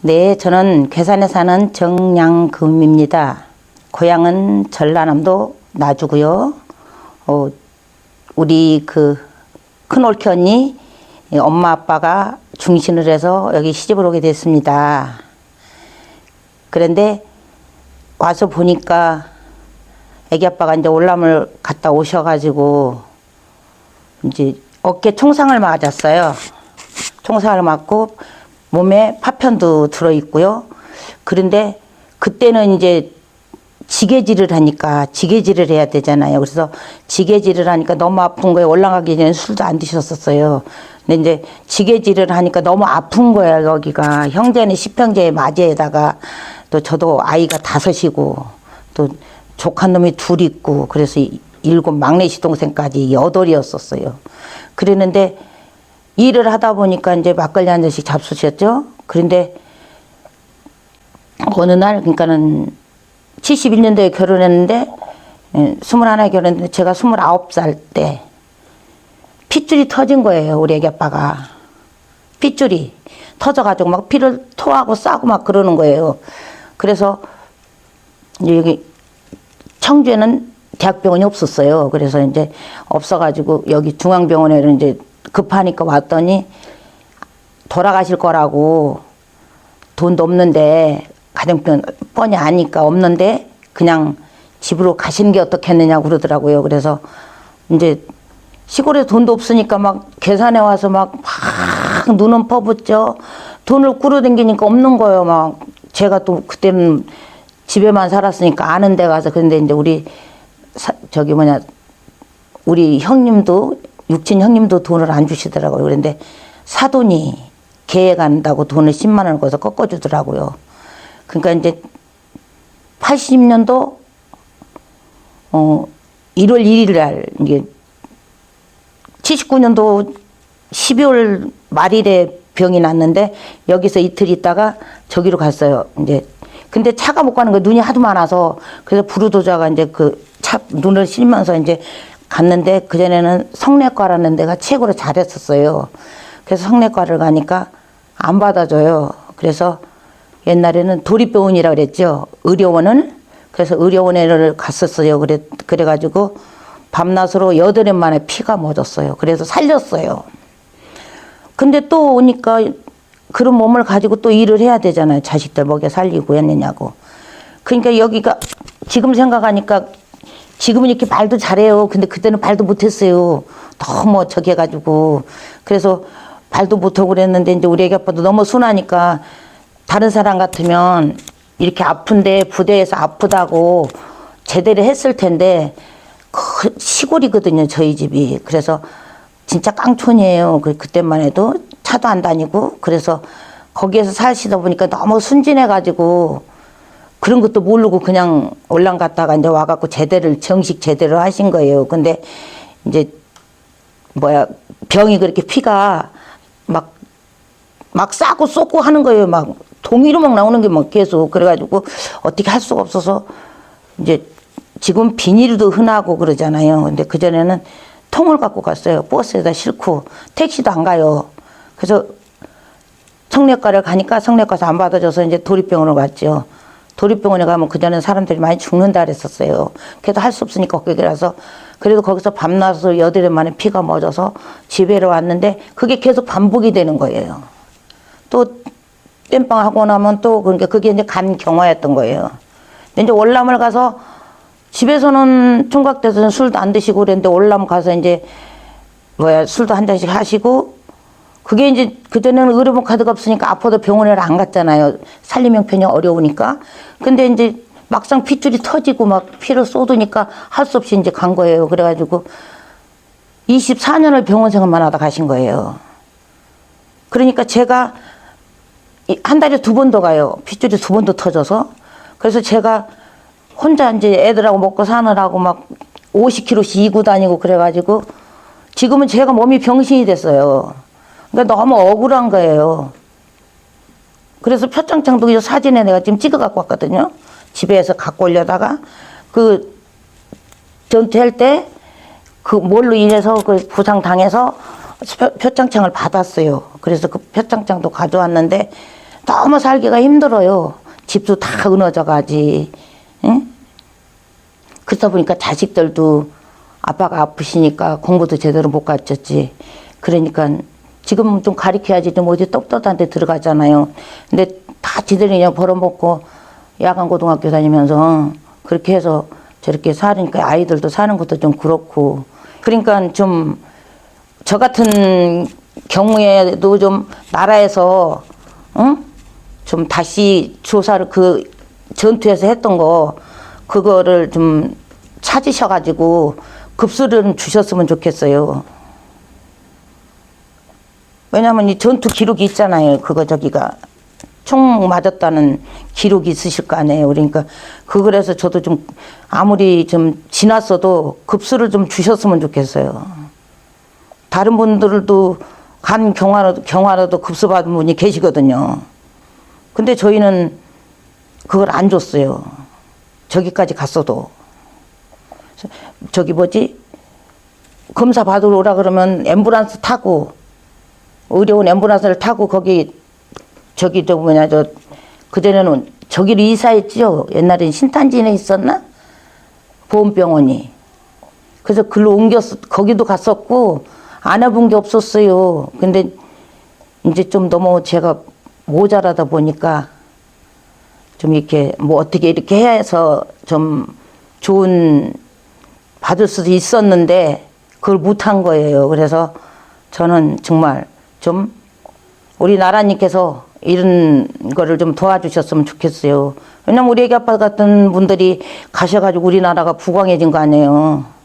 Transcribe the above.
네, 저는 괴산에 사는 정양금입니다. 고향은 전라남도 나주고요. 우리 큰올케 언니 엄마 아빠가 중신을 해서 여기 시집을 오게 됐습니다. 그런데 와서 보니까 애기 아빠가 이제 월남을 갔다 오셔가지고 이제 어깨 총상을 맞았어요. 총상을 맞고 몸에 파편도 들어있고요. 그런데 그때는 이제 지게질을 하니까 지게질을 해야 되잖아요. 그래서 지게질을 하니까 너무 아픈 거예요. 올라가기 전에 술도 안 드셨었어요. 근데 이제 지게질을 하니까 너무 아픈 거예요. 여기가 형제는 10형제의 맞이에다가 또 저도 아이가 5이고 또 조카 놈이 2 있고 그래서 7 막내 시동생까지 8이었었어요. 그랬는데 일을 하다 보니까 이제 막걸리 한 잔씩 잡수셨죠. 그런데 어느 날 그러니까는 71년도에 결혼했는데 21에 결혼했는데 제가 29살 때 핏줄이 터진 거예요. 우리 애기 아빠가 핏줄이 터져가지고 막 피를 토하고 싸고 막 그러는 거예요. 그래서 여기 청주에는 대학병원이 없었어요. 그래서 이제 없어가지고 여기 중앙병원에는 이제 급하니까 왔더니 돌아가실 거라고 돈도 없는데 가정병 뻔히 아니까 없는데 그냥 집으로 가시는 게 어떻겠느냐고 그러더라고요. 그래서 이제 시골에 돈도 없으니까 막 계산해 와서 막 눈은 퍼붓죠. 돈을 끌어당기니까 없는 거예요. 막 제가 또 그때는 집에만 살았으니까 아는 데 가서 근데 이제 우리 우리 형님도 육친 형님도 돈을 안 주시더라고요. 그런데 사돈이 개에 간다고 돈을 10만 원을 거기서 꺾어주더라고요. 그러니까 이제 80년도 1월 1일 날 이게 79년도 12월 말일에 병이 났는데 여기서 이틀 있다가 저기로 갔어요. 이제 근데 차가 못 가는 거예요. 눈이 하도 많아서 그래서 부르도자가 이제 눈을 실면서 이제 갔는데 그전에는 성내과라는 데가 최고로 잘했었어요. 그래서 성내과를 가니까 안 받아줘요. 그래서 옛날에는 도립병원이라고 그랬죠. 의료원을. 그래서 의료원에 갔었어요. 그래가지고 밤낮으로 8일 만에 피가 멎었어요. 그래서 살렸어요. 근데 또 오니까 그런 몸을 가지고 또 일을 해야 되잖아요. 자식들 먹여 살리고 했느냐고. 그러니까 여기가 지금 생각하니까 지금은 이렇게 말도 잘해요. 근데 그때는 말도 못했어요. 너무 저기 해가지고. 그래서 말도 못하고 그랬는데 이제 우리 애기 아빠도 너무 순하니까 다른 사람 같으면 이렇게 아픈데 부대에서 아프다고 제대로 했을 텐데 시골이거든요. 저희 집이. 그래서 진짜 깡촌이에요. 그때만 해도 차도 안 다니고 그래서 거기에서 사시다 보니까 너무 순진해가지고 그런 것도 모르고 그냥 올랑 갔다가 이제 와갖고 정식 제대로 하신 거예요. 근데 이제 병이 그렇게 피가 막 싸고 쏟고 하는 거예요. 막 동이로 막 나오는 게 막 계속 그래가지고 어떻게 할 수가 없어서 이제 지금 비닐도 흔하고 그러잖아요. 근데 그전에는 통을 갖고 갔어요. 버스에다 싣고 택시도 안 가요. 그래서 성내과를 가니까 성내과에서 안 받아줘서 이제 도립병원으로 갔죠. 도립병원에 가면 그전에는 사람들이 많이 죽는다 그랬었어요. 그래도 할 수 없으니까 거기 가서 그래도 거기서 밤낮으로 8일 만에 피가 멎어서 집에로 왔는데 그게 계속 반복이 되는 거예요. 또 땜빵하고 나면 또 그러니까 그게 이제 간 경화였던 거예요. 근데 이제 월남을 가서 집에서는 총각돼서는 술도 안 드시고 그랬는데 월남 가서 이제 술도 한 잔씩 하시고 그게 이제 그때는 의료보 카드가 없으니까 아파도 병원에 안 갔잖아요. 살림 형편이 어려우니까. 근데 이제 막상 핏줄이 터지고 막 피를 쏟으니까 할 수 없이 이제 간 거예요. 그래가지고 24년을 병원 생활만 하다 가신 거예요. 그러니까 제가 한 달에 2번 더 가요. 핏줄이 2번 더 터져서. 그래서 제가 혼자 이제 애들하고 먹고 사느라고 막 50kg씩 이고 다니고 그래가지고 지금은 제가 몸이 병신이 됐어요. 그러니까 너무 억울한 거예요. 그래서 표창장도 이 사진에 내가 지금 찍어 갖고 왔거든요. 집에서 갖고 오려다가 전투할 때 뭘로 인해서 부상 당해서 표창장을 받았어요. 그래서 그 표창장도 가져왔는데 너무 살기가 힘들어요. 집도 다 끊어져가지. 응? 그러다 보니까 자식들도 아빠가 아프시니까 공부도 제대로 못 가르쳤지. 그러니까 지금은 좀 가르쳐야지 좀 어디 떳떳한 데 들어가잖아요. 근데 다 지들이 그냥 벌어먹고 야간 고등학교 다니면서 그렇게 해서 저렇게 사니까 아이들도 사는 것도 좀 그렇고. 그러니까 좀 저 같은 경우에도 좀 나라에서 응? 좀 다시 조사를 그 전투에서 했던 거 그거를 좀 찾으셔가지고 급수를 주셨으면 좋겠어요. 왜냐면 이 전투 기록이 있잖아요. 그거 저기가 총 맞았다는 기록이 있으실 거 아니에요. 그러니까 그래서 저도 좀 아무리 좀 지났어도 급수를 좀 주셨으면 좋겠어요. 다른 분들도 간 경화라도 급수 받은 분이 계시거든요. 근데 저희는 그걸 안 줬어요. 저기까지 갔어도. 저기 뭐지? 검사 받으러 오라 그러면 앰뷸런스 타고, 의료원 앰뷸런스를 타고 거기, 저기 저 뭐냐, 그전에는 저기를 이사했지요. 옛날엔 신탄진에 있었나? 보험병원이. 그래서 글로 거기도 갔었고, 안 해본 게 없었어요. 근데 이제 좀 너무 제가 모자라다 보니까 좀 이렇게 뭐 어떻게 이렇게 해야 해서 좀 좋은 받을 수도 있었는데 그걸 못한 거예요. 그래서 저는 정말 좀 우리 나라님께서 이런 거를 좀 도와주셨으면 좋겠어요. 왜냐면 우리 애기 아빠 같은 분들이 가셔가지고 우리나라가 부강해진 거 아니에요.